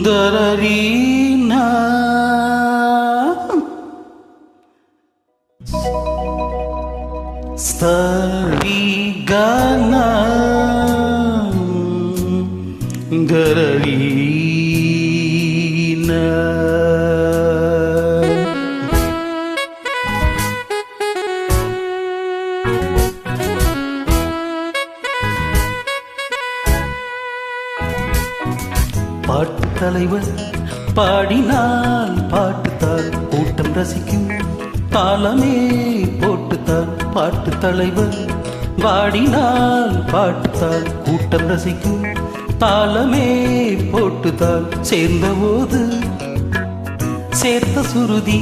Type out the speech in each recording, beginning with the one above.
Dararina Starigana Dararina பாட்டு தலைவர் பாடினால் பாட்டுத்தான் கூட்டம் ரசிக்கும் தாளமே போட்டுத்தான் பாட்டு தலைவர் பாடினால் பாட்டுத்தான் கூட்டம் ரசிக்கும் தாளமே போட்டுத்தான் சேர்ந்த போது சேர்த்த சுருதி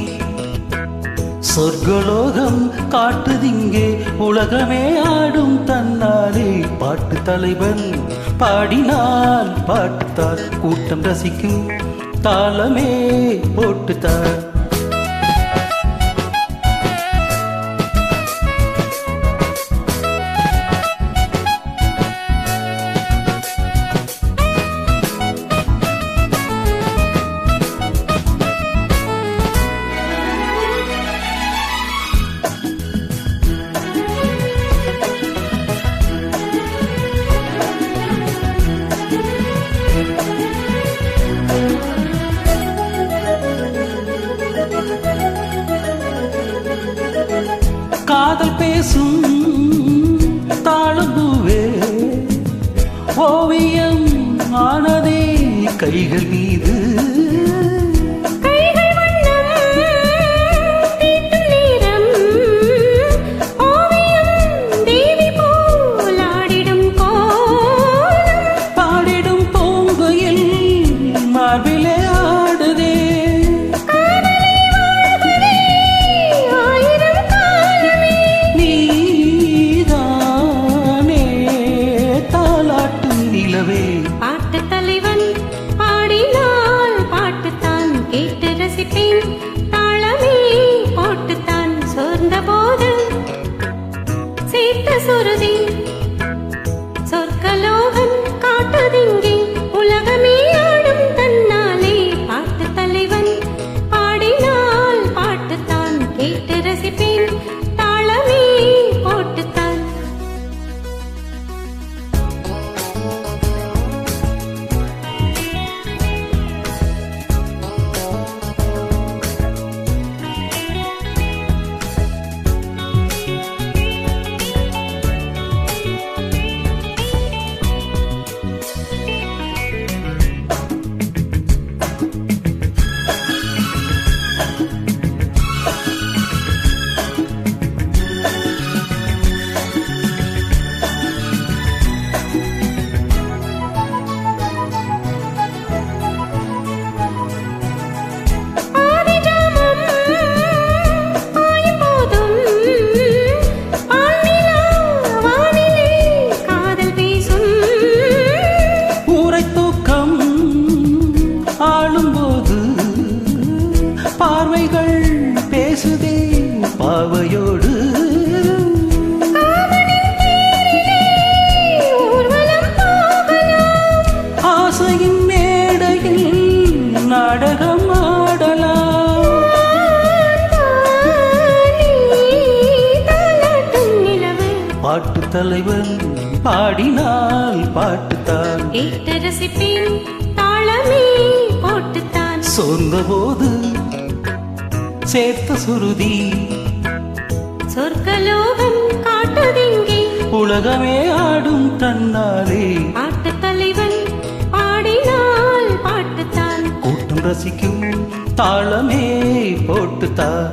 சொர்க்கலோகம் காட்டுதிங்கே உலகமே ஆடும் தன்னாலே பாட்டு தலைவன் பாடினால் பாட்டுத்தான் கூட்டம் ரசிக்கும் தாளமே போட்டுத்தான் காதல் பேசும் தாளம்பூவே ஓவியம் ஆனதே கைகள் மீது பாடிடும் பூங்குயில் மார்பிலே ஆடுதே பாட்டு தலைவன் பாடினால் பாட்டுத்தான் கேட்டு ரசிப்பேன் தாளமே போட்டுத்தான் சோர்ந்த போது சேர்த்த சுருதி சொர்க்கலோகம் காட்டுதிங்கே உலகமே ஆடும் தன்னாலே பாட்டு தலைவன் பாடினால் பாட்டுத்தான் கேட்டு ரசிப்பேன் தாளமே போட்டுத்தான் பார்வைகள் பேசுதே பாவையோடு ஆசையின் மேடையில் நாடகம் ஆடலாம் பாட்டு தலைவன் பாடினால் பாட்டுத்தான் கேட்டு ரசிப்பேன் தாளமே போட்டுத்தான் சொந்த போது சேர்த்த சுருதி சொர்க்கலோகம் காட்டுதிங்கே உலகமே ஆடும் தன்னாலே பாட்டு தலைவன் பாடினால் பாட்டுத்தான் கூட்டம் ரசிக்கும் தாளமே போட்டுத்தான்